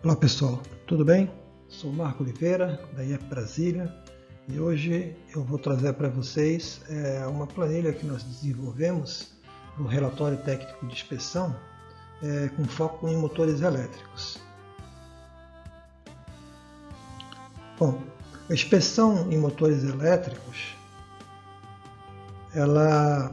Olá pessoal, tudo bem? Sou Marco Oliveira, da IEP Brasília, e hoje eu vou trazer para vocês uma planilha que nós desenvolvemos no relatório técnico de inspeção com foco em motores elétricos. Bom, a inspeção em motores elétricos ela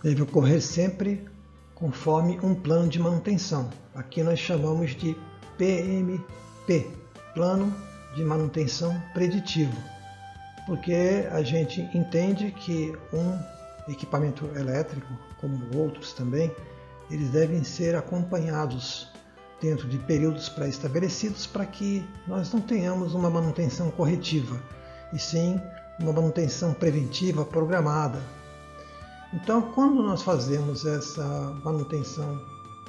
deve ocorrer sempre conforme um plano de manutenção. Aqui nós chamamos de PMP, Plano de Manutenção Preditivo, porque a gente entende que um equipamento elétrico, como outros também, eles devem ser acompanhados dentro de períodos pré-estabelecidos para que nós não tenhamos uma manutenção corretiva, e sim uma manutenção preventiva programada. Então, quando nós fazemos essa manutenção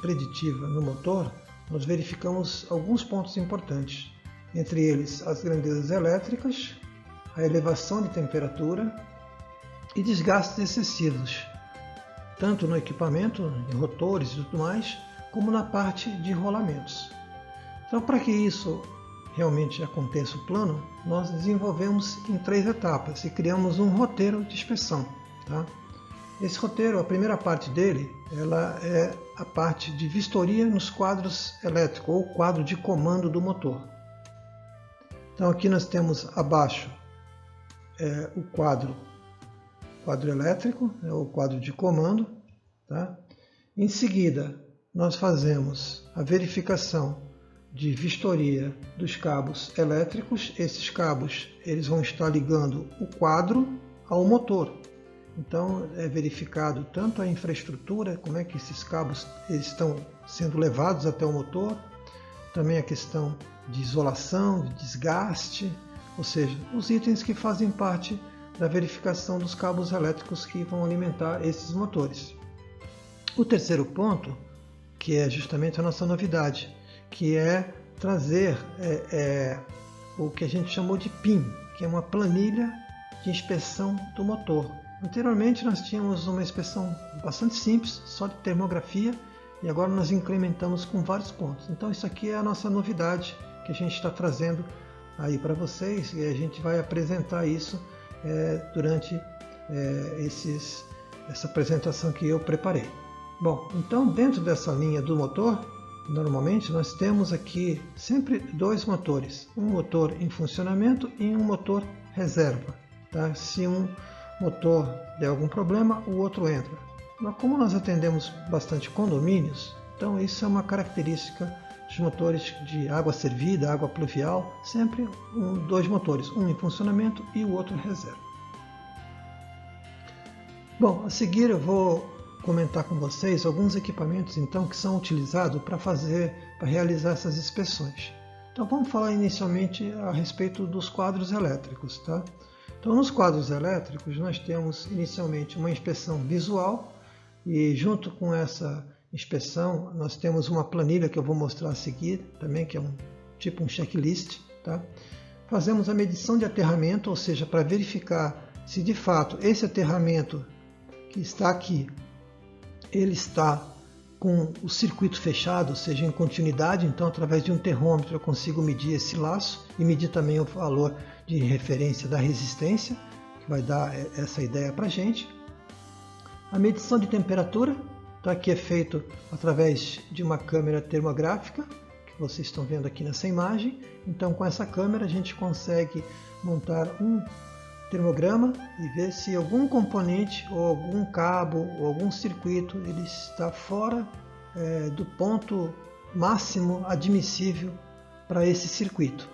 preditiva no motor, nós verificamos alguns pontos importantes, entre eles as grandezas elétricas, a elevação de temperatura e desgastes excessivos, tanto no equipamento, em rotores e tudo mais, como na parte de rolamentos. Então, para que isso realmente aconteça o plano, nós desenvolvemos em 3 etapas e criamos um roteiro de inspeção. Tá? Esse roteiro, a primeira parte dele, ela é a parte de vistoria nos quadros elétricos, ou quadro de comando do motor. Então aqui nós temos abaixo o quadro elétrico, o quadro de comando. Tá? Em seguida, nós fazemos a verificação de vistoria dos cabos elétricos. Esses cabos eles vão estar ligando o quadro ao motor. Então é verificado tanto a infraestrutura, como é que esses cabos estão sendo levados até o motor, também a questão de isolação, de desgaste, ou seja, os itens que fazem parte da verificação dos cabos elétricos que vão alimentar esses motores. O terceiro ponto, que é justamente a nossa novidade, que é trazer o que a gente chamou de PIM, que é uma planilha de inspeção do motor. Anteriormente nós tínhamos uma inspeção bastante simples, só de termografia, e agora nós incrementamos com vários pontos. Então isso aqui é a nossa novidade que a gente está trazendo aí para vocês, e a gente vai apresentar isso durante essa apresentação que eu preparei. Bom, então dentro dessa linha do motor, normalmente nós temos aqui sempre 2 motores, um motor em funcionamento e um motor reserva. Tá? Se um motor der algum problema, o outro entra. Mas como nós atendemos bastante condomínios, então isso é uma característica dos motores de água servida, água pluvial, sempre 2 motores, um em funcionamento e o outro reserva. Bom, a seguir eu vou comentar com vocês alguns equipamentos então que são utilizados para realizar essas inspeções. Então vamos falar inicialmente a respeito dos quadros elétricos, tá? Então, nos quadros elétricos, nós temos inicialmente uma inspeção visual, e junto com essa inspeção, nós temos uma planilha que eu vou mostrar a seguir, também, que é tipo um checklist. Tá? Fazemos a medição de aterramento, ou seja, para verificar se de fato esse aterramento que está aqui, ele está com o circuito fechado, ou seja, em continuidade. Então, através de um termômetro eu consigo medir esse laço e medir também o valor de referência da resistência, que vai dar essa ideia para a gente. A medição de temperatura, tá, que é feito através de uma câmera termográfica, que vocês estão vendo aqui nessa imagem. Então, com essa câmera a gente consegue montar um termograma e ver se algum componente ou algum cabo ou algum circuito ele está fora do ponto máximo admissível para esse circuito.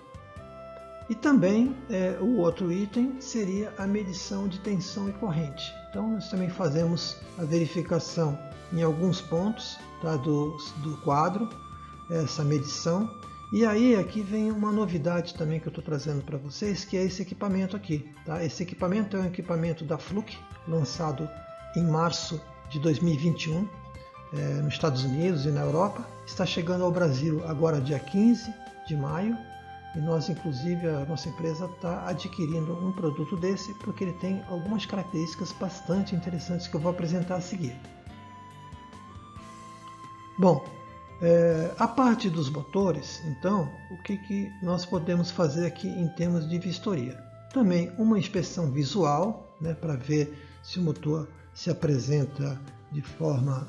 E também o outro item seria a medição de tensão e corrente. Então nós também fazemos a verificação em alguns pontos, tá, do quadro, essa medição. E aí aqui vem uma novidade também que eu estou trazendo para vocês, que é esse equipamento aqui. Tá? Esse equipamento é um equipamento da Fluke, lançado em março de 2021 nos Estados Unidos e na Europa. Está chegando ao Brasil agora dia 15 de maio. E nós, inclusive, a nossa empresa está adquirindo um produto desse, porque ele tem algumas características bastante interessantes que eu vou apresentar a seguir. Bom, A parte dos motores, então, o que nós podemos fazer aqui em termos de vistoria? Também uma inspeção visual, né, para ver se o motor se apresenta de forma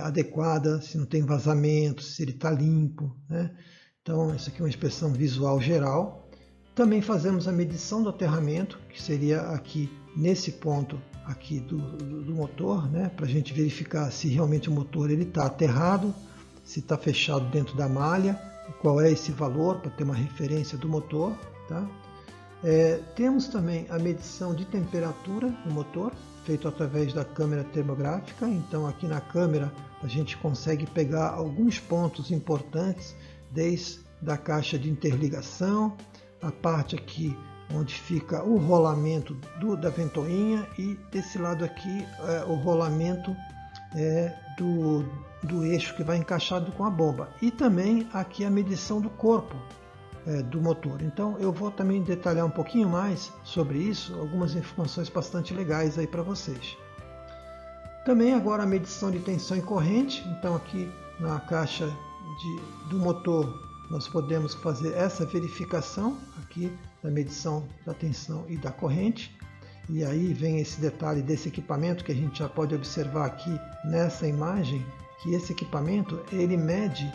adequada, se não tem vazamento, se ele está limpo, né? Então, isso aqui é uma inspeção visual geral. Também fazemos a medição do aterramento, que seria aqui nesse ponto aqui do motor, né, para a gente verificar se realmente o motor está aterrado, se está fechado dentro da malha, qual é esse valor para ter uma referência do motor. Tá? Temos também a medição de temperatura do motor, feito através da câmera termográfica. Então aqui na câmera a gente consegue pegar alguns pontos importantes, desde a caixa de interligação, a parte aqui onde fica o rolamento da ventoinha, e desse lado aqui o rolamento do eixo que vai encaixado com a bomba, e também aqui a medição do corpo do motor. Então eu vou também detalhar um pouquinho mais sobre isso, algumas informações bastante legais aí para vocês. Também agora a medição de tensão e corrente. Então aqui na caixa do motor nós podemos fazer essa verificação aqui da medição da tensão e da corrente. E aí vem esse detalhe desse equipamento que a gente já pode observar aqui nessa imagem, que esse equipamento ele mede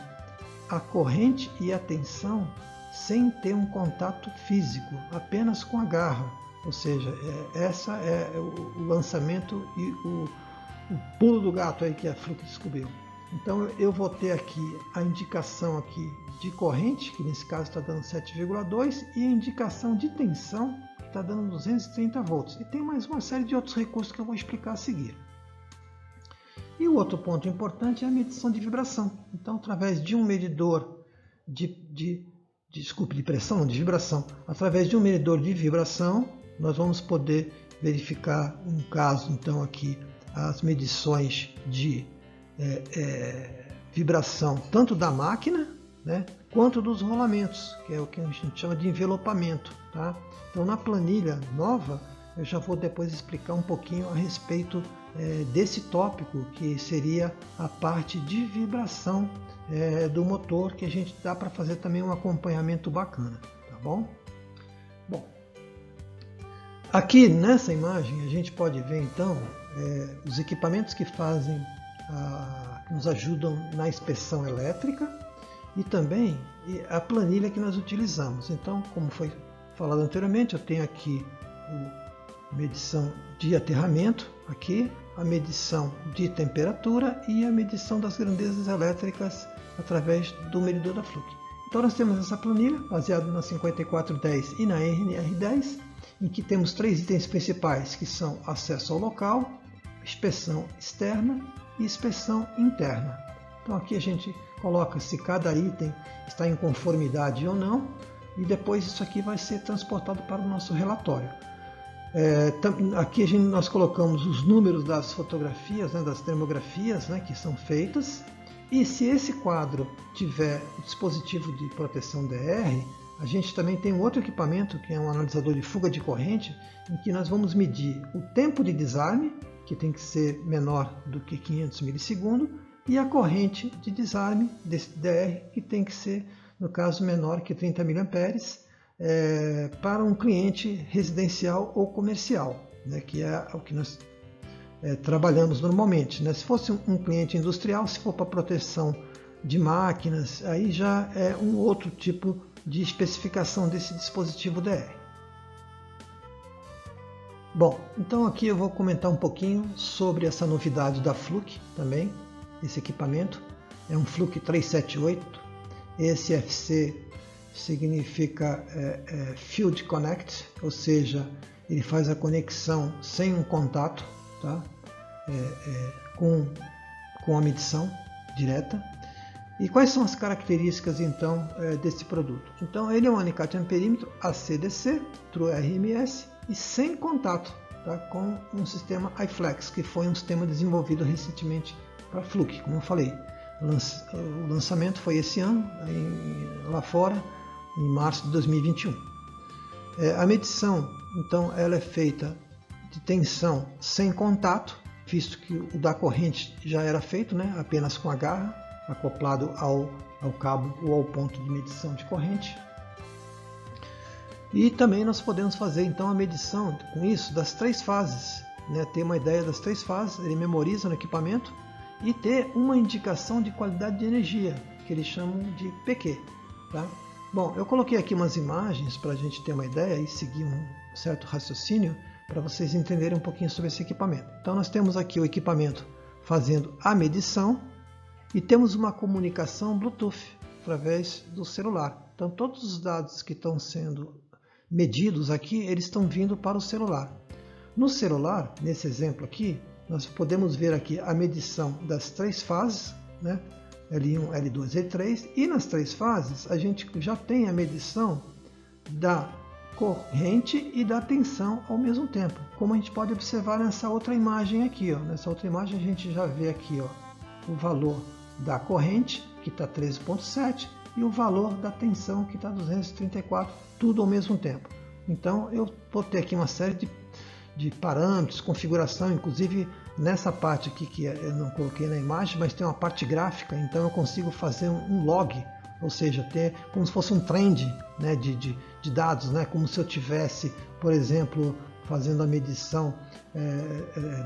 a corrente e a tensão sem ter um contato físico, apenas com a garra. Ou seja, essa é o lançamento e o pulo do gato aí que a Fluke descobriu. Então eu vou ter aqui a indicação aqui de corrente, que nesse caso está dando 7,2, e a indicação de tensão, que está dando 230 volts. E tem mais uma série de outros recursos que eu vou explicar a seguir. E o outro ponto importante é a medição de vibração. Então, através de um medidor de pressão, não, de vibração, através de um medidor de vibração, nós vamos poder verificar, no caso, então, aqui, as medições de vibração tanto da máquina, né, quanto dos rolamentos, que é o que a gente chama de envelopamento. Tá? Então, na planilha nova, eu já vou depois explicar um pouquinho a respeito desse tópico, que seria a parte de vibração do motor, que a gente dá para fazer também um acompanhamento bacana. Tá bom? Bom, aqui nessa imagem a gente pode ver então os equipamentos que fazem que nos ajudam na inspeção elétrica, e também a planilha que nós utilizamos. Então, como foi falado anteriormente, eu tenho aqui a medição de aterramento, aqui a medição de temperatura e a medição das grandezas elétricas através do medidor da Fluke. Então nós temos essa planilha baseada na 5410 e na NR10, em que temos 3 itens principais, que são acesso ao local, inspeção externa e inspeção interna. Então aqui a gente coloca se cada item está em conformidade ou não, e depois isso aqui vai ser transportado para o nosso relatório. Aqui nós colocamos os números das fotografias, né, das termografias, né, que são feitas, e se esse quadro tiver o dispositivo de proteção DR, a gente também tem um outro equipamento, que é um analisador de fuga de corrente, em que nós vamos medir o tempo de desarme, que tem que ser menor do que 500 milissegundos, e a corrente de desarme desse DR, que tem que ser, no caso, menor que 30 mA, para um cliente residencial ou comercial, né, que é o que nós trabalhamos normalmente. Né? Se fosse um cliente industrial, se for para proteção de máquinas, aí já é um outro tipo de especificação desse dispositivo DR. Bom, então aqui eu vou comentar um pouquinho sobre essa novidade da Fluke também. Esse equipamento é um Fluke 378. Esse FC significa Field Connect, ou seja, ele faz a conexão sem um contato, tá? Com a medição direta. E quais são as características então desse produto? Então ele é um alicate amperímetro AC/DC, True RMS e sem contato, tá? Com um sistema iFlex, que foi um sistema desenvolvido recentemente para a Fluke, como eu falei. O lançamento foi esse ano, lá fora, em março de 2021. A medição, então, ela é feita de tensão sem contato, visto que o da corrente já era feito, né, apenas com a garra acoplado ao cabo ou ao ponto de medição de corrente. E também nós podemos fazer então a medição com isso das 3 fases, né? Ter uma ideia das 3 fases, ele memoriza no equipamento e ter uma indicação de qualidade de energia, que eles chamam de PQ. Tá? Bom, eu coloquei aqui umas imagens para a gente ter uma ideia e seguir um certo raciocínio para vocês entenderem um pouquinho sobre esse equipamento. Então nós temos aqui o equipamento fazendo a medição e temos uma comunicação Bluetooth através do celular. Então todos os dados que estão sendo medidos aqui, eles estão vindo para o celular. No celular, nesse exemplo aqui, nós podemos ver aqui a medição das 3 fases, né? L1, L2, L3, e nas 3 fases a gente já tem a medição da corrente e da tensão ao mesmo tempo, como a gente pode observar nessa outra imagem aqui. Ó. Nessa outra imagem a gente já vê aqui, ó, o valor da corrente, que está 13,7, e o valor da tensão, que está 234, tudo ao mesmo tempo. Então eu vou ter aqui uma série de parâmetros, configuração, inclusive nessa parte aqui que eu não coloquei na imagem, mas tem uma parte gráfica, então eu consigo fazer um log, ou seja, ter como se fosse um trend, né, de dados, né, como se eu tivesse, por exemplo, fazendo a medição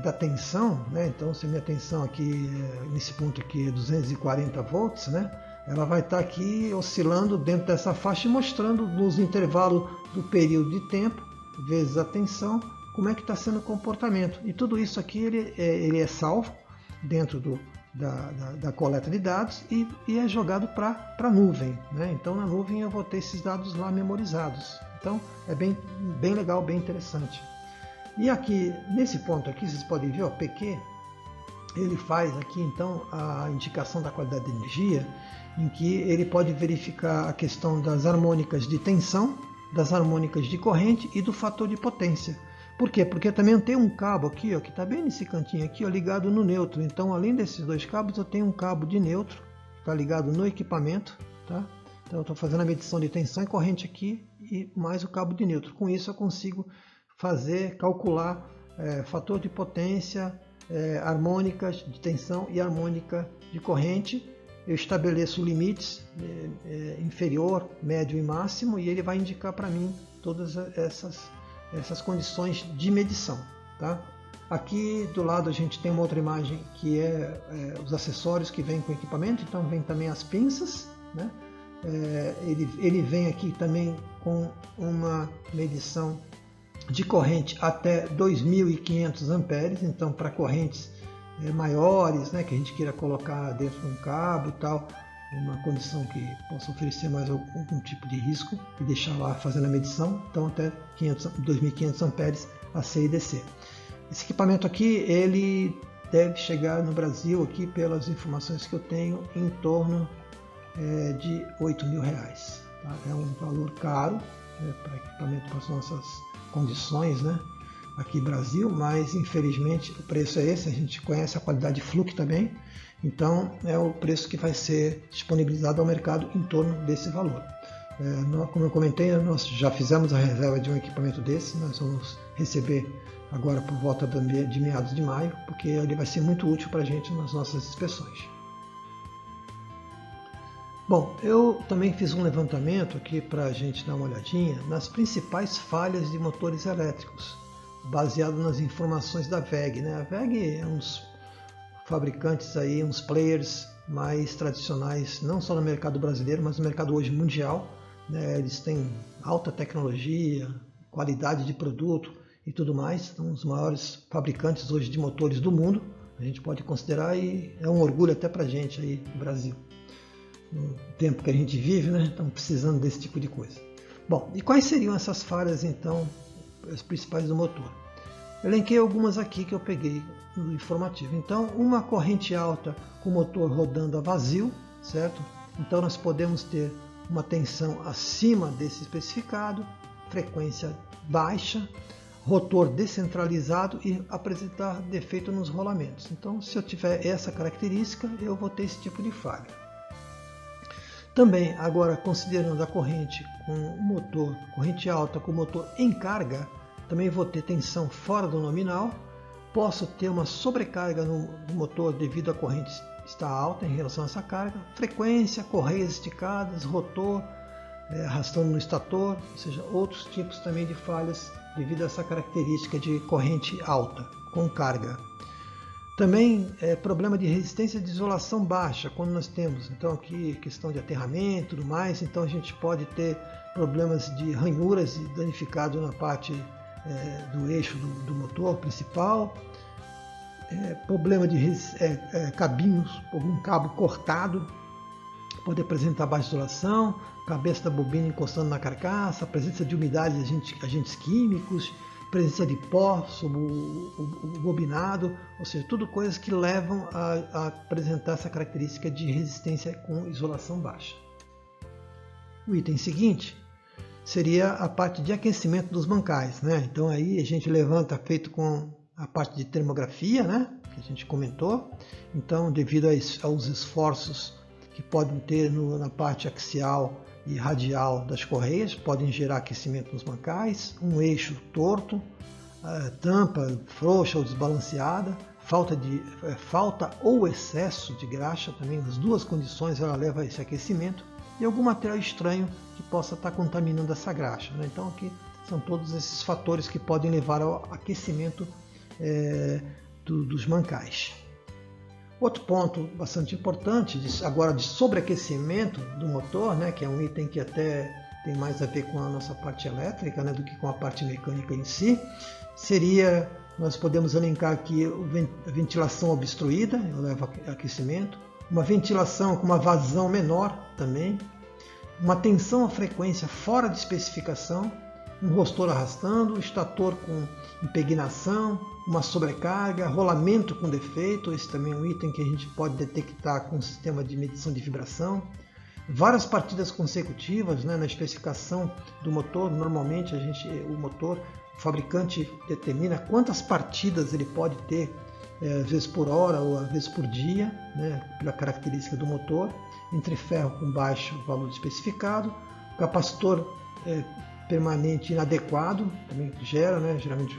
da tensão, né, então se a minha tensão aqui, nesse ponto aqui é 240 volts, né, ela vai estar aqui oscilando dentro dessa faixa e mostrando nos intervalos do período de tempo, vezes a tensão, como é que está sendo o comportamento. E tudo isso aqui ele é salvo dentro da coleta de dados e é jogado para a nuvem. Né? Então na nuvem eu vou ter esses dados lá memorizados. Então é bem legal, bem interessante. E aqui, nesse ponto aqui, vocês podem ver, o PQ, ele faz aqui então a indicação da qualidade de energia, em que ele pode verificar a questão das harmônicas de tensão, das harmônicas de corrente e do fator de potência. Por quê? Porque também tem um cabo aqui, ó, que está bem nesse cantinho aqui, ó, ligado no neutro. Então, além desses 2 cabos, eu tenho um cabo de neutro, que está ligado no equipamento. Tá? Então, eu estou fazendo a medição de tensão e corrente aqui, e mais o cabo de neutro. Com isso, eu consigo calcular fator de potência, harmônicas de tensão e harmônica de corrente. Eu estabeleço limites inferior, médio e máximo, e ele vai indicar para mim todas essas condições de medição. Tá? Aqui do lado a gente tem uma outra imagem que é os acessórios que vêm com o equipamento, então vem também as pinças, né? Ele vem aqui também com uma medição de corrente até 2.500 amperes, então para correntes maiores, né, que a gente queira colocar dentro de um cabo e tal, uma condição que possa oferecer mais algum tipo de risco e deixar lá fazendo a medição, então até 2.500 amperes AC e DC. Esse equipamento aqui, ele deve chegar no Brasil, aqui pelas informações que eu tenho, em torno de R$8.000. Tá? É um valor caro, né, para equipamento para as nossas condições, né, aqui no Brasil, mas infelizmente o preço é esse. A gente conhece a qualidade Fluke também, então é o preço que vai ser disponibilizado ao mercado em torno desse valor. Como eu comentei, nós já fizemos a reserva de um equipamento desse, nós vamos receber agora por volta de meados de maio, porque ele vai ser muito útil para a gente nas nossas inspeções. Bom, eu também fiz um levantamento aqui para a gente dar uma olhadinha nas principais falhas de motores elétricos, baseado nas informações da WEG. Né? A WEG é uns fabricantes aí, uns players mais tradicionais, não só no mercado brasileiro, mas no mercado hoje mundial. Né? Eles têm alta tecnologia, qualidade de produto e tudo mais. São os maiores fabricantes hoje de motores do mundo, a gente pode considerar, e é um orgulho até para a gente aí no Brasil. No tempo que a gente vive, né? Estamos precisando desse tipo de coisa. Bom, e quais seriam essas falhas então, as principais do motor? Elenquei algumas aqui que eu peguei no informativo. Então, uma corrente alta com o motor rodando a vazio, certo? Então nós podemos ter uma tensão acima desse especificado, frequência baixa, rotor descentralizado e apresentar defeito nos rolamentos. Então, se eu tiver essa característica, eu vou ter esse tipo de falha. Também, agora, considerando a corrente com o motor, corrente alta com o motor em carga, também vou ter tensão fora do nominal, posso ter uma sobrecarga no motor devido à corrente está alta em relação a essa carga, frequência, correias esticadas, rotor, arrastando no estator, ou seja, outros tipos também de falhas devido a essa característica de corrente alta com carga. Também problema de resistência de isolação baixa, quando nós temos, então aqui questão de aterramento e tudo mais, então a gente pode ter problemas de ranhuras e danificado na parte do eixo do motor principal, problema de cabinhos, algum cabo cortado, pode apresentar baixa isolação, cabeça da bobina encostando na carcaça, presença de umidade de agentes químicos, presença de pó sobre o bobinado, ou seja, tudo coisas que levam a apresentar essa característica de resistência com isolação baixa. O item seguinte seria a parte de aquecimento dos mancais, né? Então aí a gente levanta feito com a parte de termografia, né? Que a gente comentou. Então, devido aos esforços que podem ter na parte axial e radial das correias, podem gerar aquecimento nos mancais, um eixo torto, tampa frouxa ou desbalanceada, falta ou excesso de graxa, também nas duas condições ela leva a esse aquecimento, e algum material estranho que possa estar contaminando essa graxa, né? Então aqui são todos esses fatores que podem levar ao aquecimento dos mancais. Outro ponto bastante importante, agora de sobreaquecimento do motor, né, que é um item que até tem mais a ver com a nossa parte elétrica, né, do que com a parte mecânica em si, seria, nós podemos elencar aqui a ventilação obstruída, leva a aquecimento, uma ventilação com uma vazão menor também, uma tensão à frequência fora de especificação, um rotor arrastando, estator com impregnação, uma sobrecarga, rolamento com defeito, esse também é um item que a gente pode detectar com o sistema de medição de vibração, várias partidas consecutivas, né, na especificação do motor. Normalmente o fabricante determina quantas partidas ele pode ter, às vezes por hora ou às vezes por dia, né, pela característica do motor, entre ferro com baixo valor especificado, capacitor permanente inadequado, também gera, né, geralmente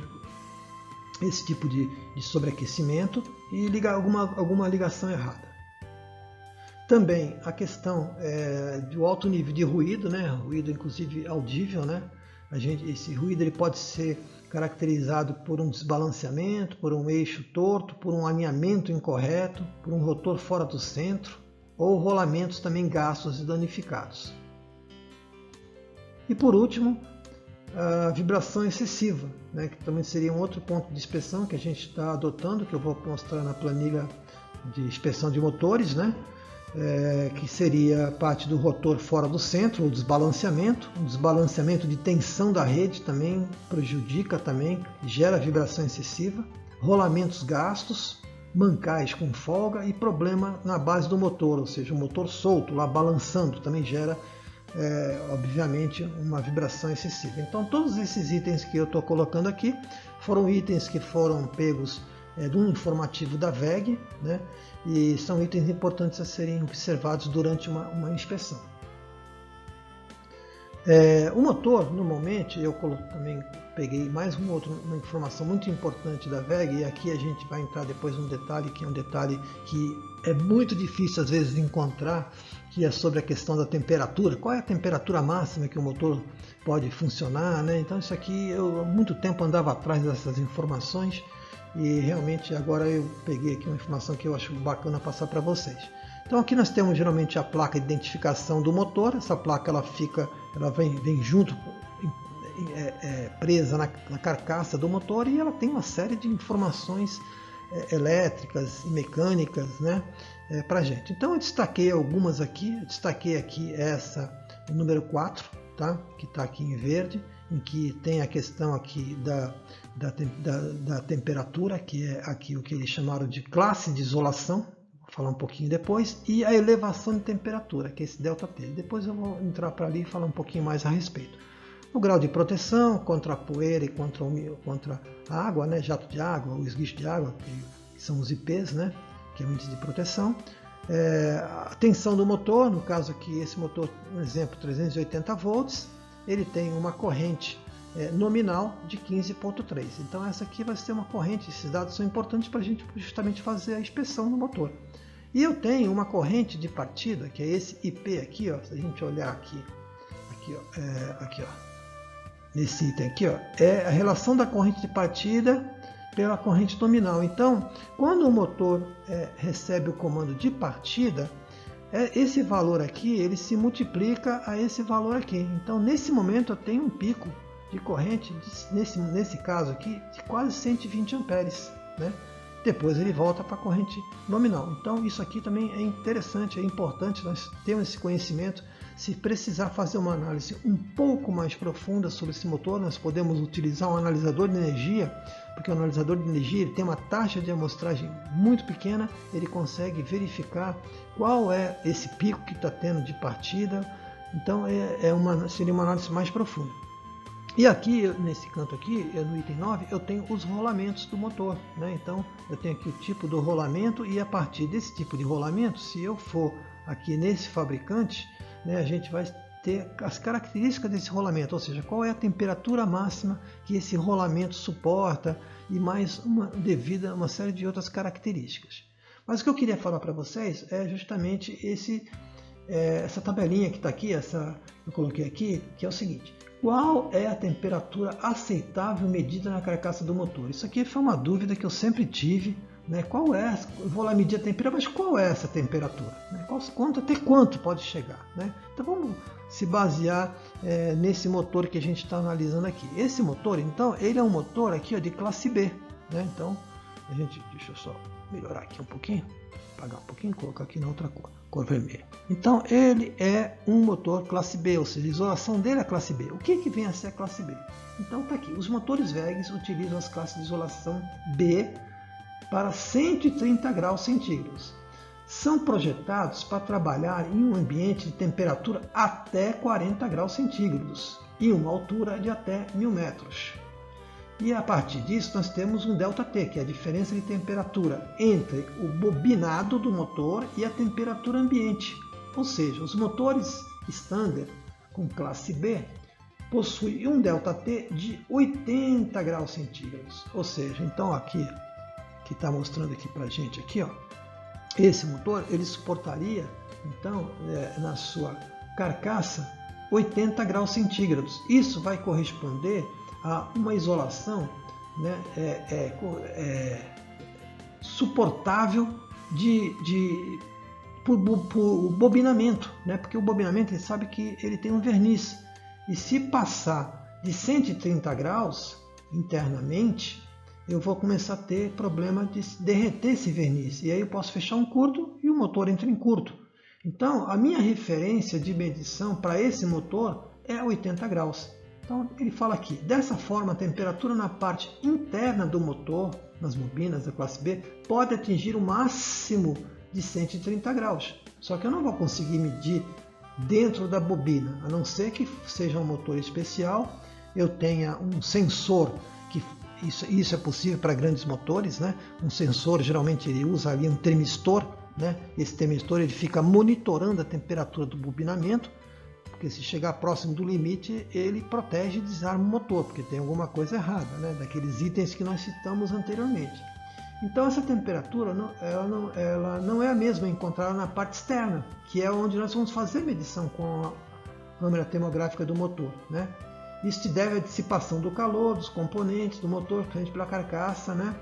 esse tipo de sobreaquecimento, e alguma ligação errada. Também a questão do alto nível de ruído, né, ruído inclusive audível, né, esse ruído ele pode ser caracterizado por um desbalanceamento, por um eixo torto, por um alinhamento incorreto, por um rotor fora do centro, ou rolamentos também gastos e danificados. E por último, a vibração excessiva, né, que também seria um outro ponto de inspeção que a gente está adotando, que eu vou mostrar na planilha de inspeção de motores, né, que seria a parte do rotor fora do centro, o desbalanceamento. Um desbalanceamento de tensão da rede também prejudica, também gera vibração excessiva, rolamentos gastos, mancais com folga e problema na base do motor, ou seja, o motor solto lá balançando também gera obviamente uma vibração excessiva. Então todos esses itens que eu estou colocando aqui foram itens que foram pegos de um informativo da WEG, né, e são itens importantes a serem observados durante uma inspeção. O motor, normalmente, eu também peguei mais uma informação muito importante da WEG, e aqui a gente vai entrar depois num detalhe, que é um detalhe que é muito difícil às vezes de encontrar, que é sobre a questão da temperatura. Qual é a temperatura máxima que o motor pode funcionar, né? Então isso aqui, eu há muito tempo andava atrás dessas informações, e realmente agora eu peguei aqui uma informação que eu acho bacana passar para vocês. Então aqui nós temos geralmente a placa de identificação do motor. Essa placa ela vem junto, presa na carcaça do motor, e ela tem uma série de informações elétricas e mecânicas, né, para a gente. Então eu destaquei algumas aqui. Eu destaquei aqui essa, o número 4, tá? Que está aqui em verde, em que tem a questão aqui da temperatura, que é aqui o que eles chamaram de classe de isolação. Vou falar um pouquinho depois, e a elevação de temperatura, que é esse ΔT. Depois eu vou entrar para ali e falar um pouquinho mais a respeito. O grau de proteção contra a poeira e contra a água, né, jato de água, o esguicho de água, que são os IPs, né, que é o índice de proteção. A tensão do motor, no caso aqui, esse motor, um exemplo, 380 volts, ele tem uma corrente nominal de 15,3. Então essa aqui vai ser uma corrente, esses dados são importantes para a gente justamente fazer a inspeção do motor. E eu tenho uma corrente de partida, que é esse IP aqui, ó, se a gente olhar aqui, nesse item aqui, ó, é a relação da corrente de partida pela corrente nominal. Então, quando o motor recebe o comando de partida, esse valor aqui ele se multiplica a esse valor aqui. Então, nesse momento, eu tenho um pico de corrente, nesse caso aqui, de quase 120 amperes, né? Depois ele volta para a corrente nominal. Então isso aqui também é interessante, é importante nós termos esse conhecimento. Se precisar fazer uma análise um pouco mais profunda sobre esse motor, nós podemos utilizar um analisador de energia, porque o analisador de energia ele tem uma taxa de amostragem muito pequena, ele consegue verificar qual é esse pico que está tendo de partida. Então seria uma análise mais profunda. E aqui, nesse canto aqui, no item 9, eu tenho os rolamentos do motor, né? Então, eu tenho aqui o tipo do rolamento e a partir desse tipo de rolamento, se eu for aqui nesse fabricante, né, a gente vai ter as características desse rolamento, ou seja, qual é a temperatura máxima que esse rolamento suporta e mais devido a uma série de outras características. Mas o que eu queria falar para vocês é justamente essa tabelinha que está aqui, eu coloquei aqui, que é o seguinte. Qual é a temperatura aceitável medida na carcaça do motor? Isso aqui foi uma dúvida que eu sempre tive, né? Eu vou lá medir a temperatura, mas qual é essa temperatura? Né? Até quanto pode chegar? Né? Então vamos se basear nesse motor que a gente está analisando aqui. Esse motor, então, ele é um motor aqui, ó, de classe B. Né? Então, deixa eu só melhorar aqui um pouquinho, apagar um pouquinho, colocar aqui na outra cor vermelha. Então ele é um motor classe B, ou seja, a isolação dele é classe B. O que vem a ser a classe B? Então está aqui, os motores WEGs utilizam as classes de isolação B para 130 graus centígrados. São projetados para trabalhar em um ambiente de temperatura até 40 graus centígrados e uma altura de até 1000 metros. E a partir disso nós temos um ΔT, que é a diferença de temperatura entre o bobinado do motor e a temperatura ambiente. Ou seja, os motores standard com classe B possuem um ΔT de 80 graus centígrados. Ou seja, então aqui, que está mostrando aqui para a gente, aqui, ó, esse motor ele suportaria então na sua carcaça 80 graus centígrados. Isso vai corresponder a uma isolação, né, suportável por bobinamento, né, porque o bobinamento ele sabe que ele tem um verniz e se passar de 130 graus internamente, eu vou começar a ter problema de derreter esse verniz e aí eu posso fechar um curto e o motor entra em curto. Então a minha referência de medição para esse motor é 80 graus. Então ele fala aqui, dessa forma a temperatura na parte interna do motor, nas bobinas da classe B, pode atingir o máximo de 130 graus. Só que eu não vou conseguir medir dentro da bobina, a não ser que seja um motor especial, eu tenha um sensor, que isso é possível para grandes motores, né? Um sensor geralmente ele usa ali um termistor, né? Esse termistor ele fica monitorando a temperatura do bobinamento, porque se chegar próximo do limite, ele protege e desarma o motor, porque tem alguma coisa errada, né? Daqueles itens que nós citamos anteriormente. Então essa temperatura ela não é a mesma encontrada na parte externa, que é onde nós vamos fazer medição com a câmera termográfica do motor, né? Isso se deve à dissipação do calor, dos componentes do motor, frente pela carcaça, né,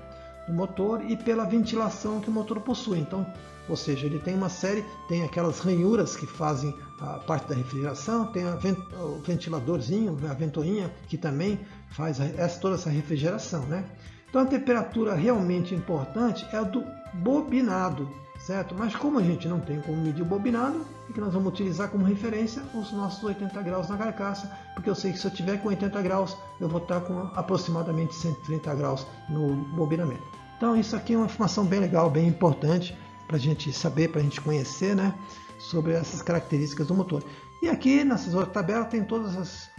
do motor e pela ventilação que o motor possui. Então, ou seja, ele tem uma série, tem aquelas ranhuras que fazem a parte da refrigeração, tem o ventiladorzinho, a ventoinha, que também faz toda essa refrigeração, né? Então a temperatura realmente importante é a do bobinado, certo? Mas como a gente não tem como medir o bobinado, o que nós vamos utilizar como referência os nossos 80 graus na carcaça, porque eu sei que se eu tiver com 80 graus, eu vou estar com aproximadamente 130 graus no bobinamento. Então isso aqui é uma informação bem legal, bem importante para a gente saber, para a gente conhecer, né, sobre essas características do motor. E aqui nessas outras tabelas tem todas as...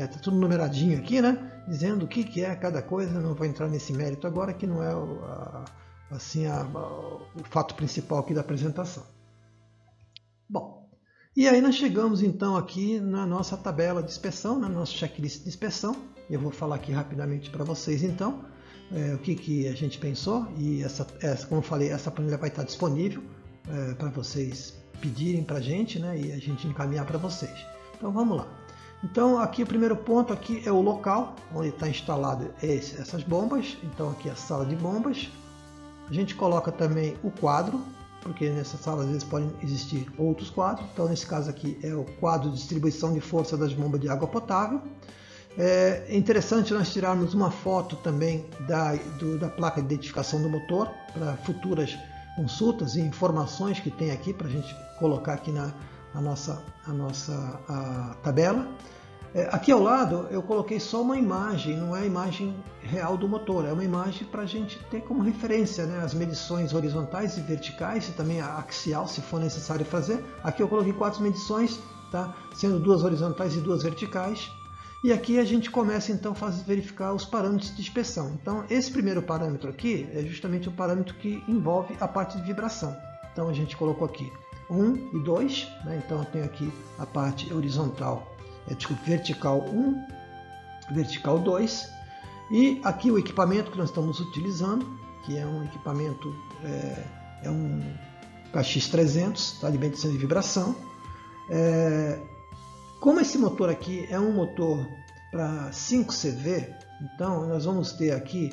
tá tudo numeradinho aqui, né, dizendo o que é cada coisa. Não vou entrar nesse mérito agora, que não é o fato principal aqui da apresentação. Bom, e aí nós chegamos então aqui na nossa tabela de inspeção, na nossa checklist de inspeção. Eu vou falar aqui rapidamente para vocês então o que a gente pensou, e como eu falei, essa planilha vai estar disponível para vocês pedirem para a gente, né, e a gente encaminhar para vocês. Então vamos lá. Então aqui o primeiro ponto aqui é o local onde está instalado essas bombas. Então aqui é a sala de bombas. A gente coloca também o quadro, porque nessa sala às vezes podem existir outros quadros. Então nesse caso aqui é o quadro de distribuição de força das bombas de água potável. É interessante nós tirarmos uma foto também da placa de identificação do motor para futuras consultas e informações que tem aqui para a gente colocar aqui na nossa tabela. Aqui ao lado eu coloquei só uma imagem, não é a imagem real do motor, é uma imagem para a gente ter como referência, né, as medições horizontais e verticais e também a axial, se for necessário fazer. Aqui eu coloquei 4 medições, tá? Sendo 2 horizontais e 2 verticais. E aqui a gente começa então a verificar os parâmetros de inspeção. Então esse primeiro parâmetro aqui é justamente o parâmetro que envolve a parte de vibração. Então a gente colocou aqui 1 e 2, né? Então eu tenho aqui a parte horizontal, vertical 1, vertical 2. E aqui o equipamento que nós estamos utilizando, que é um equipamento, é um KX300, tá? De medição de vibração. Como esse motor aqui é um motor para 5 CV, então nós vamos ter aqui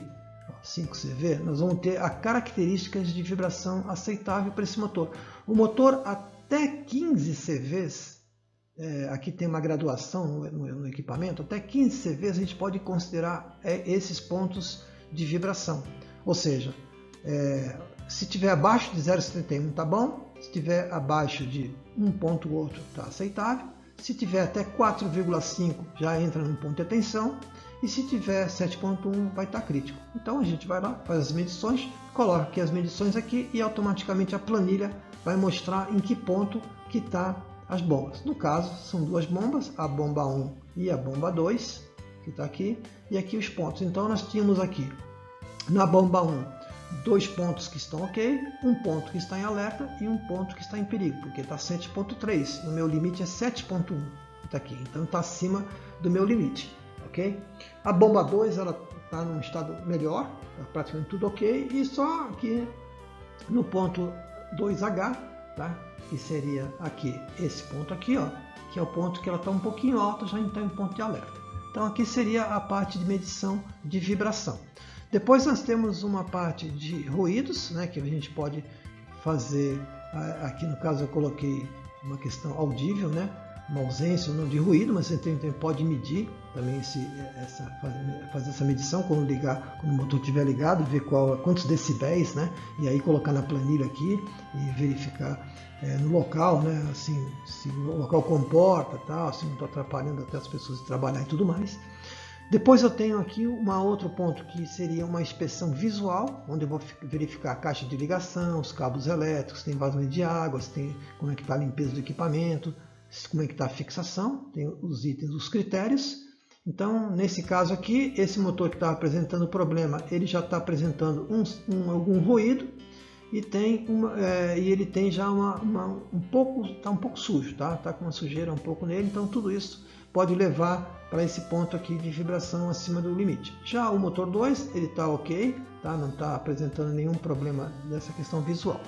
5 CV, nós vamos ter as características de vibração aceitável para esse motor. O motor até 15 CVs, aqui tem uma graduação no equipamento, até 15 CVs a gente pode considerar esses pontos de vibração. Ou seja, se tiver abaixo de 0,71 tá bom, se tiver abaixo de um ponto ou outro tá aceitável. Se tiver até 4,5 já entra no ponto de atenção, e se tiver 7,1 vai estar crítico. Então a gente vai lá, faz as medições, coloca aqui as medições aqui e automaticamente a planilha vai mostrar em que ponto que está as bombas. No caso são 2 bombas, a bomba 1 e a bomba 2, que está aqui, e aqui os pontos. Então nós tínhamos aqui na bomba 1 2 pontos que estão ok, um ponto que está em alerta e um ponto que está em perigo, porque está 7.3, o meu limite é 7.1, está aqui, então está acima do meu limite, ok? A bomba 2 ela está num estado melhor, tá praticamente tudo ok, e só aqui no ponto 2H, tá? Que seria aqui, esse ponto aqui, ó, que é o ponto que ela está um pouquinho alta, já está em ponto de alerta. Então aqui seria a parte de medição de vibração. Depois nós temos uma parte de ruídos, né, que a gente pode fazer, aqui no caso eu coloquei uma questão audível, né, uma ausência ou não de ruído, mas você pode medir também fazer essa medição quando o motor estiver ligado, ver quantos decibéis, né, e aí colocar na planilha aqui e verificar no local, né, assim, se o local comporta, tal, se não está atrapalhando até as pessoas de trabalhar e tudo mais. Depois eu tenho aqui outro ponto que seria uma inspeção visual, onde eu vou verificar a caixa de ligação, os cabos elétricos, tem vazamento de água, como é que está a limpeza do equipamento, como é que está a fixação, tem os itens, os critérios. Então, nesse caso aqui, esse motor que estava apresentando problema, ele já está apresentando algum ruído e ele tem já está um pouco sujo, tá? Está com uma sujeira um pouco nele, então tudo isso pode levar para esse ponto aqui de vibração acima do limite. Já o motor 2, ele está ok, tá? Não está apresentando nenhum problema dessa questão visual.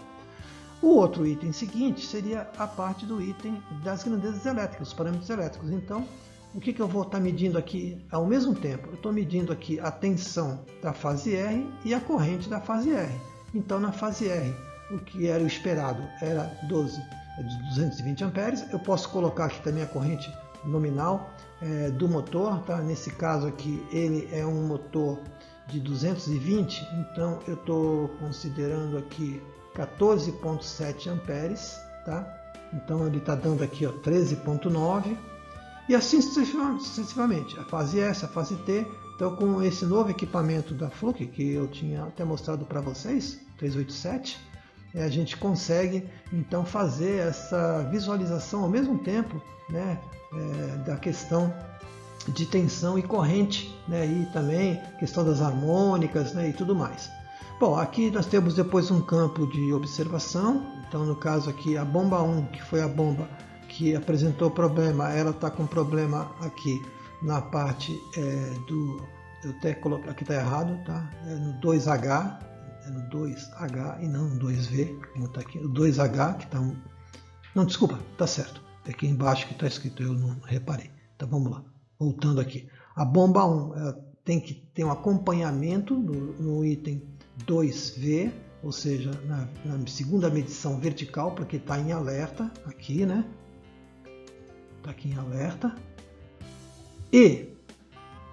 O outro item seguinte seria a parte do item das grandezas elétricas, os parâmetros elétricos. Então, o que eu vou estar medindo aqui ao mesmo tempo? Eu estou medindo aqui a tensão da fase R e a corrente da fase R. Então, na fase R, o que era o esperado era 220 amperes. Eu posso colocar aqui também a corrente nominal do motor, tá? Nesse caso aqui ele é um motor de 220, então eu estou considerando aqui 14,7 amperes, tá? Então ele está dando aqui 13,9 e assim sucessivamente, a fase S, a fase T. Então com esse novo equipamento da Fluke, que eu tinha até mostrado para vocês, 387, a gente consegue então fazer essa visualização ao mesmo tempo, né, da questão de tensão e corrente, né, e também questão das harmônicas, né, e tudo mais. Bom, aqui nós temos depois um campo de observação. Então no caso aqui a bomba 1, que foi a bomba que apresentou problema, ela está com problema aqui na parte eu até coloquei, aqui está errado, tá? No 2H, é no 2H e não no 2V, como está aqui. O 2H que está... Não, desculpa, está certo. É aqui embaixo que está escrito, eu não reparei. Então vamos lá, voltando aqui. A bomba 1 ela tem que ter um acompanhamento no item 2V, ou seja, na segunda medição vertical, porque está em alerta aqui, né? Está aqui em alerta. E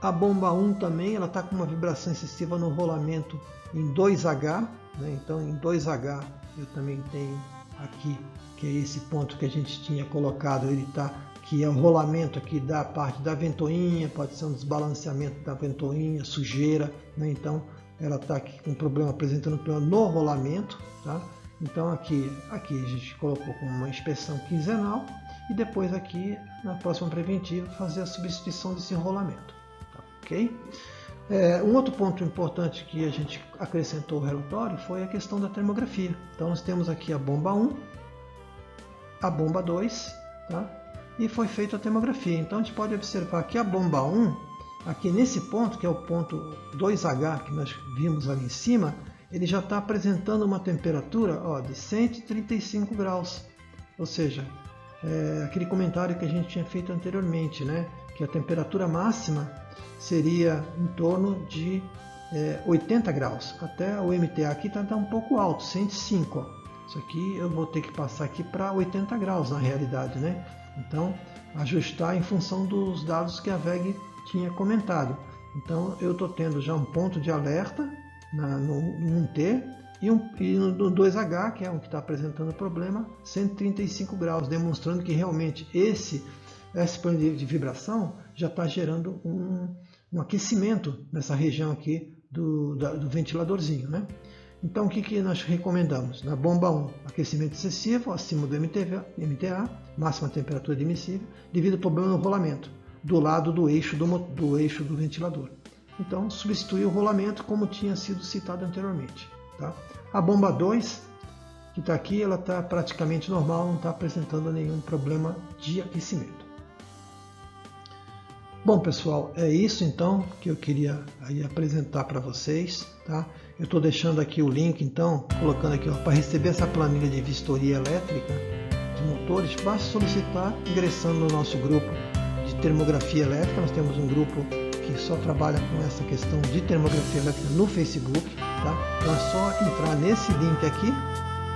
a bomba 1 também, ela está com uma vibração excessiva no rolamento em 2H, né? Então em 2H eu também tenho aqui, que é esse ponto que a gente tinha colocado, ele está, que é o rolamento aqui da parte da ventoinha, pode ser um desbalanceamento da ventoinha, sujeira, né? Então ela está aqui com um problema, apresentando um problema no rolamento, tá? Então aqui a gente colocou com uma inspeção quinzenal e depois aqui na próxima preventiva fazer a substituição desse rolamento, tá? Ok? Um outro ponto importante que a gente acrescentou ao relatório foi a questão da termografia. Então nós temos aqui a bomba 1, a bomba 2, tá? E foi feita a termografia. Então a gente pode observar que a bomba 1, aqui nesse ponto, que é o ponto 2H que nós vimos ali em cima, ele já está apresentando uma temperatura, ó, de 135 graus. Ou seja, aquele comentário que a gente tinha feito anteriormente, né? Que a temperatura máxima seria em torno de 80 graus. Até o MTA aqui está um pouco alto, 105. Ó. Isso aqui eu vou ter que passar aqui para 80 graus na realidade, né? Então, ajustar em função dos dados que a VEG tinha comentado. Então, eu estou tendo já um ponto de alerta no 1T e no 2H, que é o que está apresentando o problema, 135 graus, demonstrando que realmente esse plano de vibração já está gerando um aquecimento nessa região aqui do ventiladorzinho, né? Então, o que nós recomendamos? Na bomba 1, aquecimento excessivo, acima do MTA, máxima temperatura admissível, devido ao problema no rolamento, do lado do eixo do ventilador. Então, substituir o rolamento como tinha sido citado anteriormente. Tá? A bomba 2, que está aqui, ela está praticamente normal, não está apresentando nenhum problema de aquecimento. Bom, pessoal, é isso então que eu queria aí apresentar para vocês, tá? Eu estou deixando aqui o link, então, colocando aqui para receber essa planilha de vistoria elétrica de motores, basta solicitar ingressando no nosso grupo de termografia elétrica. Nós temos um grupo que só trabalha com essa questão de termografia elétrica no Facebook, tá? Então é só entrar nesse link aqui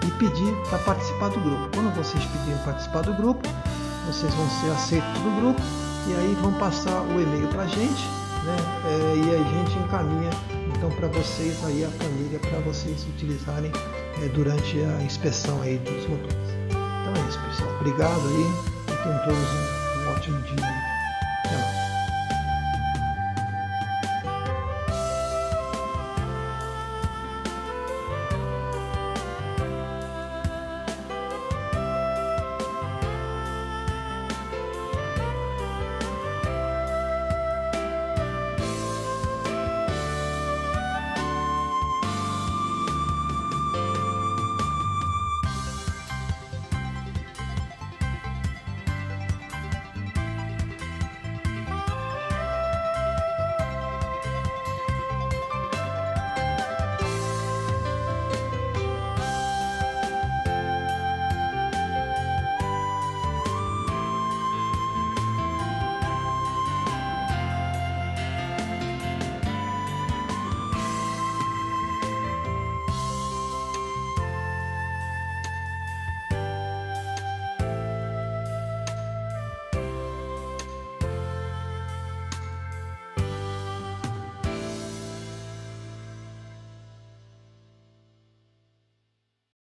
e pedir para participar do grupo. Quando vocês pedirem participar do grupo, vocês vão ser aceitos do grupo. E aí vão passar o e-mail para a gente, né? E a gente encaminha então para vocês aí a planilha para vocês utilizarem durante a inspeção aí dos motores. Então é isso, pessoal. Obrigado aí e tenham todos